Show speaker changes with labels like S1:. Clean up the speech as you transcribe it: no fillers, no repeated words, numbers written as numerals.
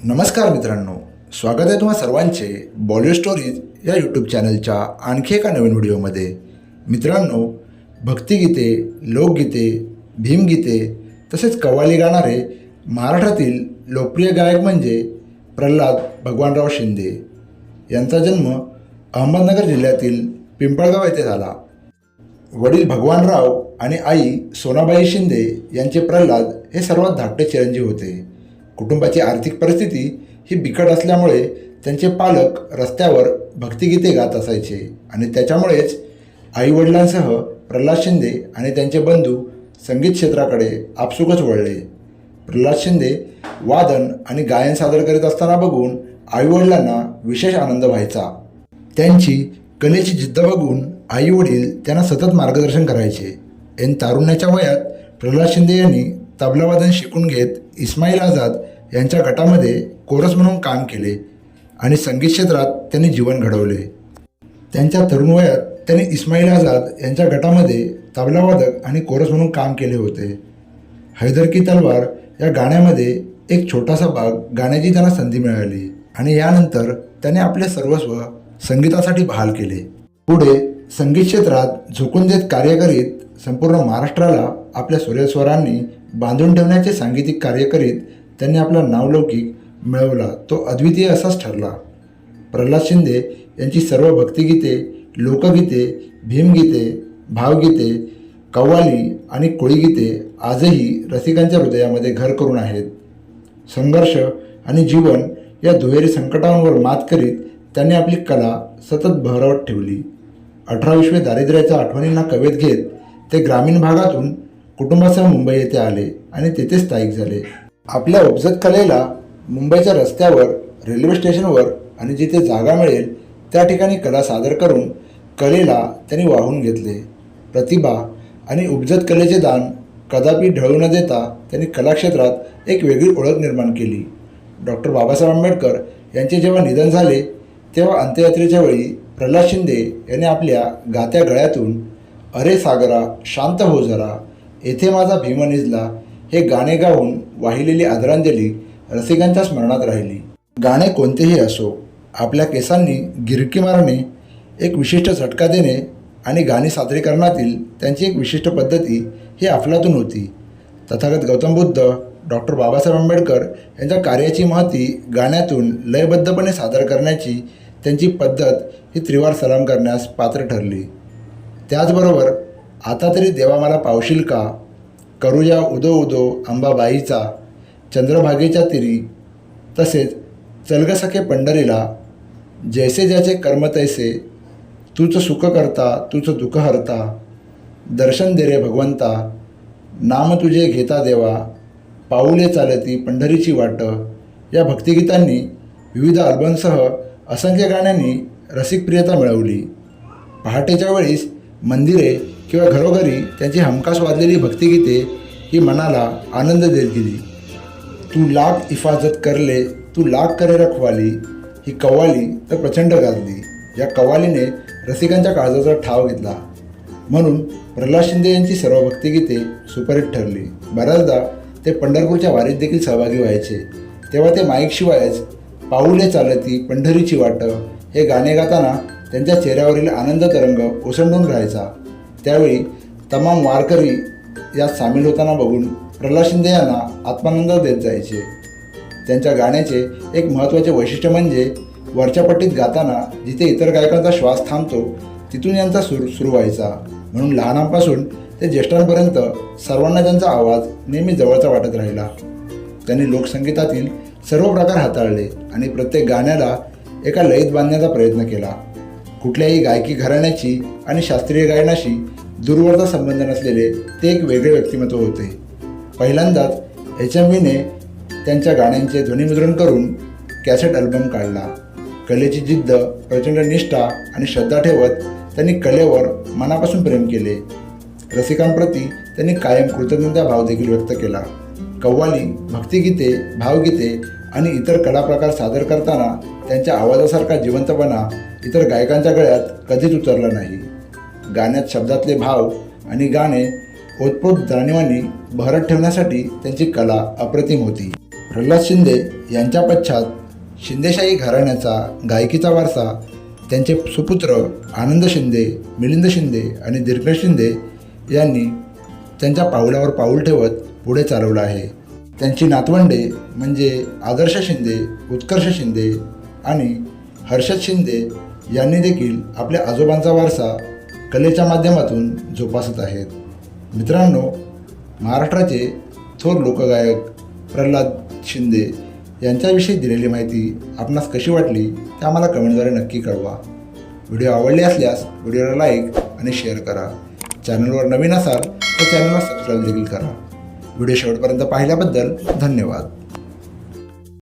S1: नमस्कार मित्रांनो, स्वागत आहे तुम्हा सर्वांचे बॉलिवूड स्टोरीज या यूट्यूब चॅनलच्या आणखी एका नवीन व्हिडिओमध्ये। मित्रांनो, भक्तिगीते, लोकगीते, भीमगीते तसेच कव्वाली गाणारे महाराष्ट्रातील लोकप्रिय गायक म्हणजे प्रल्हाद भगवानराव शिंदे। यांचा जन्म अहमदनगर जिल्ह्यातील पिंपळगाव येथे झाला। वडील भगवानराव आणि आई सोनाबाई शिंदे यांचे प्रल्हाद हे सर्वात धाकटे चिरंजीव होते। कुटुंबाची आर्थिक परिस्थिती ही बिकट असल्यामुळे त्यांचे पालक रस्त्यावर भक्तिगीते गात असायचे आणि त्याच्यामुळेच आईवडिलांसह प्रल्हाद शिंदे आणि त्यांचे बंधू संगीत क्षेत्राकडे आपसुकच वळले। प्रल्हाद शिंदे वादन आणि गायन सादर करीत असताना बघून आईवडिलांना विशेष आनंद व्हायचा। त्यांची कलेची जिद्द बघून आईवडील त्यांना सतत मार्गदर्शन करायचे। ऐन तारुण्याच्या वयात प्रल्हाद शिंदे यांनी तबलावादन शिकून घेत इस्माईल आझाद यांच्या गटामध्ये कोरस म्हणून काम केले आणि संगीत क्षेत्रात त्यांनी जीवन घडवले। त्यांच्या तरुण वयात त्यांनी इस्माईल आझाद यांच्या गटामध्ये तबलावादक आणि कोरस म्हणून काम केले होते। हैदर की तलवार या गाण्यामध्ये एक छोटासा भाग गाण्याची त्यांना संधी मिळाली आणि यानंतर त्याने आपले सर्वस्व संगीतासाठी बहाल केले। पुढे संगीत क्षेत्रात झोकून देत कार्य करीत संपूर्ण महाराष्ट्राला आपल्या सुरेस्वरांनी बांधून ठेवण्याचे सांगीतिक कार्य करीत त्यांनी आपला नावलौकिक मिळवला तो अद्वितीय असाच ठरला। प्रल्हाद शिंदे यांची सर्व भक्तिगीते, लोकगीते, भीमगीते, भावगीते, कव्वाली आणि कोळीगीते आजही रसिकांच्या हृदयामध्ये घर करून आहेत। संघर्ष आणि जीवन या दुहेरी संकटांवर मात करीत त्यांनी आपली कला सतत बहरवत ठेवली। 18विश्वे दारिद्र्याच्या आठवणींना कवेत घेत ते ग्रामीण भागातून कुटुंबासह मुंबई येथे आले आणि तेथे स्थायिक झाले। आपल्या उपजत कलेला मुंबईच्या रस्त्यावर, रेल्वे स्टेशनवर आणि जिथे जागा मिळेल त्या ठिकाणी कला सादर करून कलेला त्यांनी वाहून घेतले। प्रतिभा आणि उपजत कलेचे दान कदापि ढळू न देता त्यांनी कलाक्षेत्रात एक वेगळी ओळख निर्माण केली। डॉक्टर बाबासाहेब आंबेडकर यांचे जेव्हा निधन झाले तेव्हा अंत्ययात्रेच्या वेळी प्रल्हाद शिंदे यांनी आपल्या गात्या गळ्यातून अरे सागरा शांत हो जरा, येथे माझा भीम निजला हे गाणे गाऊन वाहिलेली आदरांजली रसिकांच्या स्मरणात राहिली। गाणे कोणतेही असो, आपल्या केसांनी गिरकी मारणे, एक विशिष्ट झटका देणे आणि गाणी सादरीकरणातील त्यांची एक विशिष्ट पद्धती ही अफलातून होती। तथागत गौतम बुद्ध, डॉक्टर बाबासाहेब आंबेडकर यांच्या कार्याची महती गाण्यातून लयबद्धपणे सादर करण्याची त्यांची पद्धत ही त्रिवार सलाम करण्यास पात्र ठरली। त्याचबरोबर आता तरी देवा मला पावशील का, करूया उदो उदो अंबाबाईचा, चंद्रभागेच्या तिरी, तसेच चलग सखे पंढरीला, जैसे ज्याचे कर्म तैसे, तूच सुख करता तूच दुःख हरता, दर्शन दे रे भगवंता, नाम तुझे घेता देवा, पाऊले चालती पंढरीची वाट या भक्तिगीतांनी विविध अल्बमसह असंख्य गाण्यांनी रसिकप्रियता मिळवली। पहाटेच्या वेळीस मंदिरे किंवा घरोघरी त्यांची हमखास वाजलेली भक्तिगीते ही मनाला आनंद देत गेली। तू लाख हिफाजत करले तू लाख करे रखवाली ही कव्वाली तर प्रचंड गाजली। या कव्वालीने रसिकांच्या काळजाचा ठाव घेतला, म्हणून प्रल्हाद शिंदे यांची सर्व भक्तिगीते सुपरहिट ठरली। बऱ्याचदा ते पंढरपूरच्या वारीत देखील सहभागी व्हायचे, तेव्हा ते माईकशिवायच पाऊले चालती पंढरीची वाट हे गाणे गाताना त्यांच्या चेहऱ्यावरील आनंद तरंग ओसंडून राहायचा। त्यावेळी तमाम वारकरी यात सामील होताना बघून प्रल्हाद शिंदे यांना आत्मानंद देत जायचे। त्यांच्या गाण्याचे एक महत्त्वाचे वैशिष्ट्य म्हणजे वरच्या पट्टीत गाताना जिथे इतर गायकांचा श्वास थांबतो तिथून यांचा सूर सुरू व्हायचा, म्हणून लहानांपासून ते ज्येष्ठांपर्यंत सर्वांना त्यांचा आवाज नेहमी जवळचा वाटत राहिला। त्यांनी लोकसंगीतातील सर्व प्रकार हाताळले आणि प्रत्येक गाण्याला एका लयीत बांधण्याचा प्रयत्न केला। कुठल्याही गायकी घराण्याची आणि शास्त्रीय गायनाशी दूरवरचा संबंध नसलेले ते एक वेगळे व्यक्तिमत्व होते। पहिल्यांदाच HMVने त्यांच्या गाण्यांचे ध्वनिमुद्रण करून कॅसेट अल्बम काढला। कलेची जिद्द, प्रचंड निष्ठा आणि श्रद्धा ठेवत त्यांनी कलेवर मनापासून प्रेम केले। रसिकांप्रती त्यांनी कायम कृतज्ञता भाव देखील व्यक्त केला। कव्वाली, भक्तिगीते, भावगीते आणि इतर कलाप्रकार सादर करताना त्यांच्या आवाजासारखा जिवंतपणा इतर गायकांच्या गळ्यात कधीच उतरला नाही। गाण्यात शब्दातले भाव आणि गाणे ओतप्रोत जाणीवांनी बहरत ठेवण्यासाठी त्यांची कला अप्रतिम होती। प्रल्हाद शिंदे यांच्या पश्चात शिंदेशाही घराण्याचा गायकीचा वारसा त्यांचे सुपुत्र आनंद शिंदे, मिलिंद शिंदे आणि दीर्घ शिंदे यांनी त्यांच्या पाऊलावर पाऊल ठेवत पुढे चालवलं आहे. त्यांची नातवंडे म्हणजे आदर्श शिंदे, उत्कर्ष शिंदे आणि हर्षद शिंदे यांनी देखील आपल्या आजोबांचा वारसा कलेच्या माध्यमातून जोपासत आहेत. मित्रांनो, महाराष्ट्राचे थोर लोकगायक प्रल्हाद शिंदे यांच्याविषयी दिलेली माहिती आपणास कशी वाटली ते आम्हाला कमेंटद्वारे नक्की कळवा. व्हिडिओ आवडले असल्यास व्हिडिओला लाईक आणि शेअर करा. चॅनलवर नवीन असाल तर चॅनलला सबस्क्राईब देखील करा. व्हिडिओ शेवटपर्यंत पाहिल्याबद्दल धन्यवाद.